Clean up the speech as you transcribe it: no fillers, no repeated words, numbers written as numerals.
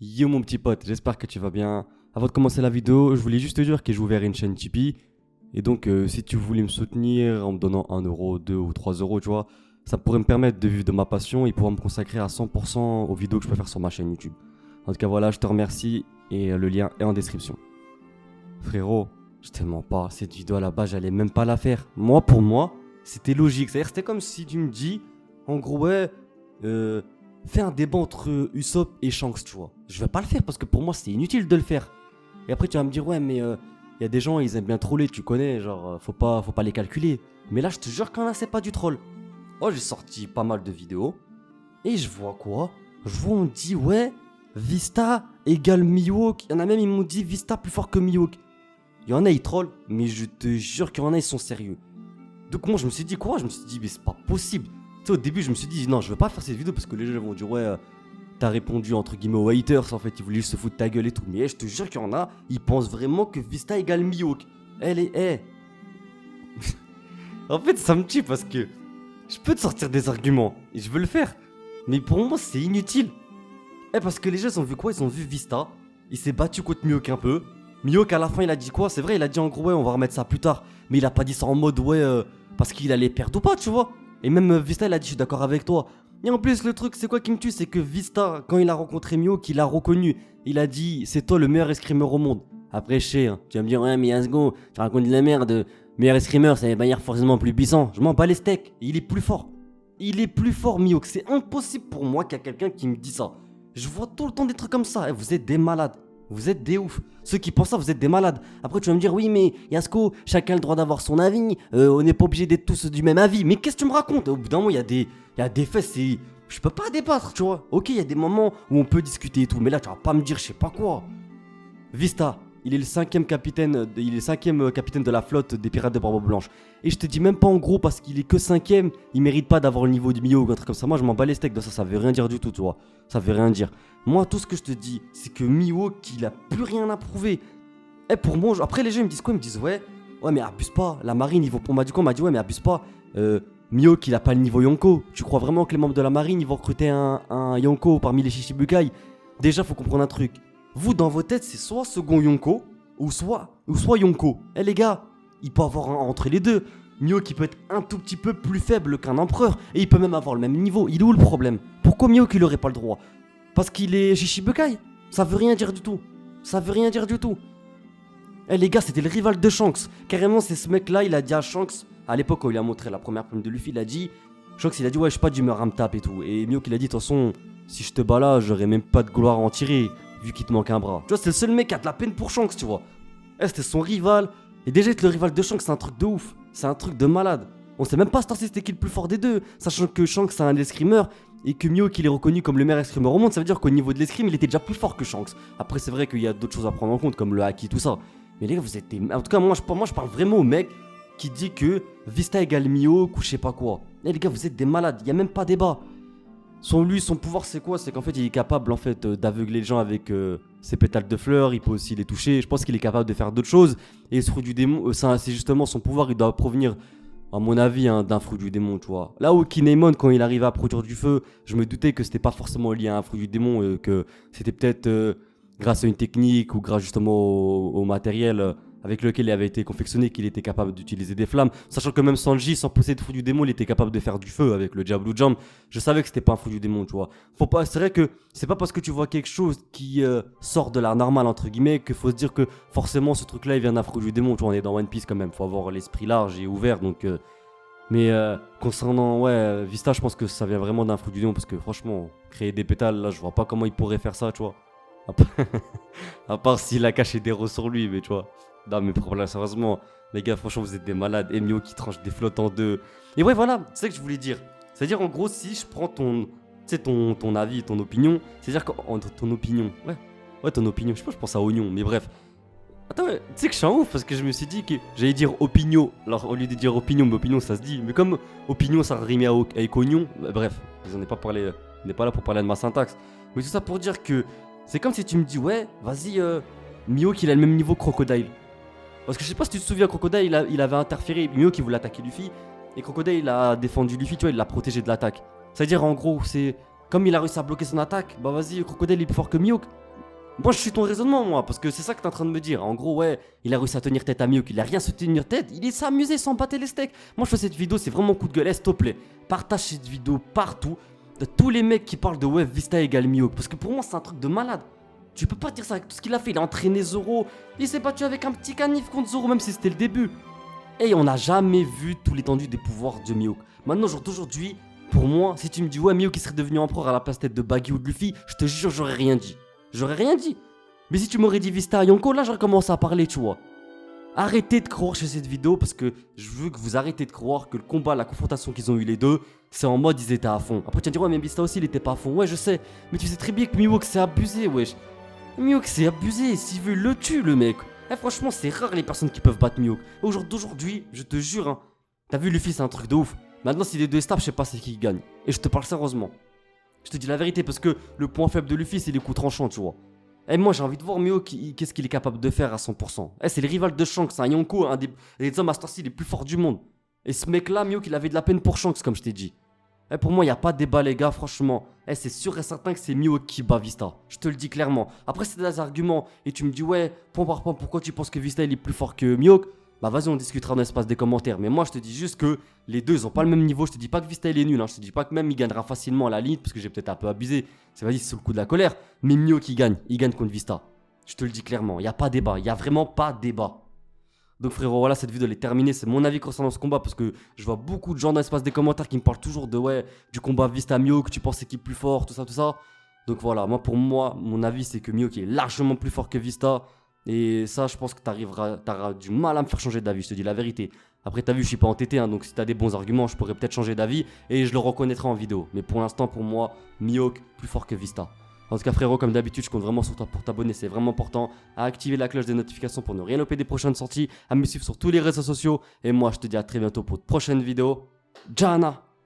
Yo mon petit pote, j'espère que tu vas bien. Avant de commencer la vidéo, je voulais juste te dire que j'ai ouvert une chaîne Tipeee. Et donc si tu voulais me soutenir en me donnant 1 euro, 2 ou 3 euros, tu vois, ça pourrait me permettre de vivre de ma passion et pouvoir me consacrer à 100% aux vidéos que je peux faire sur ma chaîne YouTube. En tout cas voilà, je te remercie et le lien est en description. Frérot, je te mens pas, cette vidéo à la base j'allais même pas la faire. Moi pour moi, c'était logique. C'est-à-dire c'était comme si tu me dis, en gros ouais, fais un débat entre Usopp et Shanks, tu vois. Je vais pas le faire parce que pour moi c'est inutile de le faire. Et après tu vas me dire ouais mais y a des gens ils aiment bien troller, tu connais, genre faut pas les calculer. Mais là je te jure qu'un là c'est pas du troll. Oh j'ai sorti pas mal de vidéos et je vois quoi? Je vois on dit ouais Vista égale Mihawk. Il y en a même ils m'ont dit Vista plus fort que Mihawk. Il y en a ils trollent mais je te jure qu'il y en a ils sont sérieux. Donc moi je me suis dit quoi? Je me suis dit mais c'est pas possible. Tu sais au début je me suis dit non je veux pas faire cette vidéo parce que les gens vont dire ouais t'as répondu entre guillemets aux haters en fait, ils voulaient juste se foutre de ta gueule et tout. Mais je te jure qu'il y en a, ils pensent vraiment que Vista égale Mihawk. Elle est. En fait, ça me tue parce que je peux te sortir des arguments et je veux le faire. Mais pour moi, c'est inutile. Parce que les gens ils ont vu quoi? Ils ont vu Vista. Il s'est battu contre Mihawk un peu. Mihawk à la fin, il a dit quoi? C'est vrai, il a dit en gros, ouais, on va remettre ça plus tard. Mais il a pas dit ça en mode, ouais, parce qu'il allait perdre ou pas, tu vois. Et même Vista, il a dit, je suis d'accord avec toi. Et en plus, le truc, c'est quoi qui me tue? C'est que Vista, quand il a rencontré Mihawk, il l'a reconnu. Il a dit, c'est toi le meilleur escrimeur au monde. Après, je sais, hein, tu vas me dire, ouais, mais Yasgo, tu racontes de la merde. Meilleur escrimeur, ça va pas dire forcément plus puissant. Je m'en bats les steaks. Il est plus fort. Il est plus fort, Mihawk. C'est impossible pour moi qu'il y a quelqu'un qui me dit ça. Je vois tout le temps des trucs comme ça. Vous êtes des malades. Vous êtes des oufs. Ceux qui pensent ça, vous êtes des malades. Après, tu vas me dire, oui, mais Yasko, chacun a le droit d'avoir son avis. On n'est pas obligé d'être tous du même avis. Mais qu'est-ce que tu me racontes? Au bout d'un moment, il y a des faits, c'est. Je peux pas débattre, tu vois. Ok, il y a des moments où on peut discuter et tout. Mais là, tu vas pas me dire, je sais pas quoi. Vista, il est le cinquième capitaine, il est le cinquième capitaine de la flotte des pirates de Barbe Blanche. Et je te dis même pas en gros parce qu'il est que cinquième, il mérite pas d'avoir le niveau de Mio ou un truc comme ça. Moi je m'en bats les steaks de ça, ça veut rien dire du tout, tu vois. Ça veut rien dire. Moi tout ce que je te dis, c'est que Mio, qu'il a plus rien à prouver. Pour moi, après les gens ils me disent quoi? Ils me disent ouais mais abuse pas. La marine, ils vont pour m'a dit ouais mais abuse pas. Mio, qu'il a pas le niveau Yonko. Tu crois vraiment que les membres de la marine ils vont recruter un Yonko parmi les Shichibukai? Déjà faut comprendre un truc. Vous, dans vos têtes, c'est soit second Yonko, ou soit Yonko. Les gars, il peut avoir un entre les deux. Mio qui peut être un tout petit peu plus faible qu'un empereur, et il peut même avoir le même niveau. Il est où le problème? Pourquoi Mio qu'il aurait pas le droit? Parce qu'il est Shishibukai? Ça veut rien dire du tout. Ça veut rien dire du tout. Les gars, c'était le rival de Shanks. Carrément, c'est ce mec-là, il a dit à Shanks, à l'époque où il a montré la première plume de Luffy, il a dit, Shanks, il a dit, ouais, je suis pas d'humeur à me taper et tout. Et Mio, il a dit, de toute façon, si je te bats là, j'aurais même pas de gloire à en tirer. Vu qu'il te manque un bras. Tu vois, c'est le seul mec qui a de la peine pour Shanks, tu vois. C'était son rival. Et déjà, être le rival de Shanks, c'est un truc de ouf. C'est un truc de malade. On sait même pas si c'était qui le plus fort des deux. Sachant que Shanks, c'est un escrimeur. Et que Mio, qu'il est reconnu comme le meilleur escrimeur au monde, ça veut dire qu'au niveau de l'escrime, il était déjà plus fort que Shanks. Après, c'est vrai qu'il y a d'autres choses à prendre en compte, comme le haki, tout ça. Mais les gars, vous êtes des. En tout cas, moi, je parle vraiment au mec qui dit que Vista égale Mio, ou je sais pas quoi. Les gars, vous êtes des malades. Il y a même pas débat. Son pouvoir c'est quoi? C'est qu'en fait il est capable en fait d'aveugler les gens avec ses pétales de fleurs, il peut aussi les toucher, je pense qu'il est capable de faire d'autres choses. Et ce fruit du démon, c'est justement son pouvoir, il doit provenir à mon avis d'un fruit du démon, tu vois. Là où Kinemon quand il arrivait à produire du feu, je me doutais que c'était pas forcément lié à un fruit du démon, que c'était peut-être grâce à une technique ou grâce justement au matériel avec lequel il avait été confectionné qu'il était capable d'utiliser des flammes. Sachant que même Sanji, sans posséder de fruit du démon, il était capable de faire du feu avec le Diablo Jam. Je savais que c'était pas un fruit du démon, tu vois. C'est vrai que c'est pas parce que tu vois quelque chose qui sort de l'art normal, entre guillemets, qu'il faut se dire que forcément ce truc-là il vient d'un fruit du démon. Tu vois, on est dans One Piece quand même, faut avoir l'esprit large et ouvert. Donc, mais concernant Vista, je pense que ça vient vraiment d'un fruit du démon parce que franchement, créer des pétales, là, je vois pas comment il pourrait faire ça, tu vois. À part s'il a caché des roses sur lui, mais tu vois. Non mais pour là, sérieusement, les gars, franchement, vous êtes des malades. Emio qui tranche des flottes en deux. Et ouais, voilà, c'est ça que je voulais dire. C'est-à-dire, en gros, si je prends ton avis, ton opinion, c'est-à-dire que ton opinion, ouais, ton opinion, je sais pas, je pense à oignon, mais bref. Attends, ouais, tu sais que je suis un ouf parce que je me suis dit que j'allais dire opinion. Alors, au lieu de dire opinion, mais opinion, ça se dit. Mais comme opinion, ça rime avec oignon, bah, bref, on n'est pas parlé, on n'est pas là pour parler de ma syntaxe. Mais tout ça pour dire que c'est comme si tu me dis, ouais, vas-y, Mio qu'il a le même niveau que Crocodile. Parce que je sais pas si tu te souviens, Crocodile il avait interféré, Mio qui voulait attaquer Luffy, et Crocodile il a défendu Luffy, tu vois, il l'a protégé de l'attaque. C'est-à-dire en gros, c'est comme il a réussi à bloquer son attaque, bah vas-y, Crocodile il est plus fort que Mio. Moi, je suis ton raisonnement, moi, parce que c'est ça que t'es en train de me dire. En gros, ouais, il a réussi à tenir tête à Miyok, il a rien se tenir tête, il s'est amusé sans battre les steaks. Moi, je fais cette vidéo, c'est vraiment coup de gueule, s'il te plaît. Partage cette vidéo partout, de tous les mecs qui parlent de ouais, Vista égale Miyok, parce que pour moi, c'est un truc de malade. Tu peux pas dire ça avec tout ce qu'il a fait, il a entraîné Zoro, il s'est battu avec un petit canif contre Zoro, même si c'était le début. Et on n'a jamais vu tout l'étendue des pouvoirs de Miyok. Maintenant, jour d'aujourd'hui, pour moi, si tu me dis ouais, Miyok il serait devenu empereur à la place tête de Buggy ou de Luffy, je te jure, j'aurais rien dit. J'aurais rien dit. Mais si tu m'aurais dit Vista à Yonko, là j'aurais commencé à parler, tu vois. Arrêtez de croire chez cette vidéo parce que je veux que vous arrêtez de croire que le combat, la confrontation qu'ils ont eu les deux, c'est en mode ils étaient à fond. Après tu vas dire ouais mais Vista aussi il était pas à fond. Ouais je sais, mais tu sais très bien que Miyok s'est abusé, wesh. Miyok s'est abusé, s'il veut le tue le mec. Franchement c'est rare les personnes qui peuvent battre Miyok. D'aujourd'hui, je te jure, hein, t'as vu Luffy c'est un truc de ouf. Maintenant si les deux stables, je sais pas c'est qui gagne. Et je te parle sérieusement. Je te dis la vérité parce que le point faible de Luffy c'est les coups tranchants, tu vois. Moi j'ai envie de voir Miyok qu'est-ce qu'il est capable de faire à 100%. C'est le rival de Shanks, un Yonko, un des hommes à ce les plus forts du monde. Et ce mec là, Miyok il avait de la peine pour Shanks comme je t'ai dit. Pour moi il n'y a pas de débat les gars, franchement. C'est sûr et certain que c'est Miyok qui bat Vista. Je te le dis clairement. Après c'est des arguments et tu me dis ouais, point par point, pourquoi tu penses que Vista il est plus fort que Miyok? Bah vas-y on discutera dans l'espace des commentaires. Mais moi je te dis juste que les deux ils ont pas le même niveau. Je te dis pas que Vista il est nul, hein. Je te dis pas que même il gagnera facilement à la limite parce que j'ai peut-être un peu abusé. C'est vas-y c'est sous le coup de la colère. Mais Miyok il gagne contre Vista. Je te le dis clairement, il n'y a pas débat, il n'y a vraiment pas débat. Donc frérot, voilà, cette vidéo elle est terminée, c'est mon avis concernant ce combat parce que je vois beaucoup de gens dans l'espace des commentaires qui me parlent toujours de ouais, du combat Vista Miyok, tu penses qui est plus fort, tout ça, tout ça. Donc voilà, pour moi, mon avis c'est que Miyok est largement plus fort que Vista. Et ça, je pense que t'auras du mal à me faire changer d'avis, je te dis la vérité. Après, t'as vu, je suis pas entêté, hein, donc si t'as des bons arguments, je pourrais peut-être changer d'avis et je le reconnaîtrai en vidéo. Mais pour l'instant, pour moi, Miyok plus fort que Vista. En tout cas frérot, comme d'habitude, je compte vraiment sur toi pour t'abonner, c'est vraiment important. À activer la cloche des notifications pour ne rien louper des prochaines sorties, à me suivre sur tous les réseaux sociaux. Et moi je te dis à très bientôt pour de prochaines vidéos. Jana!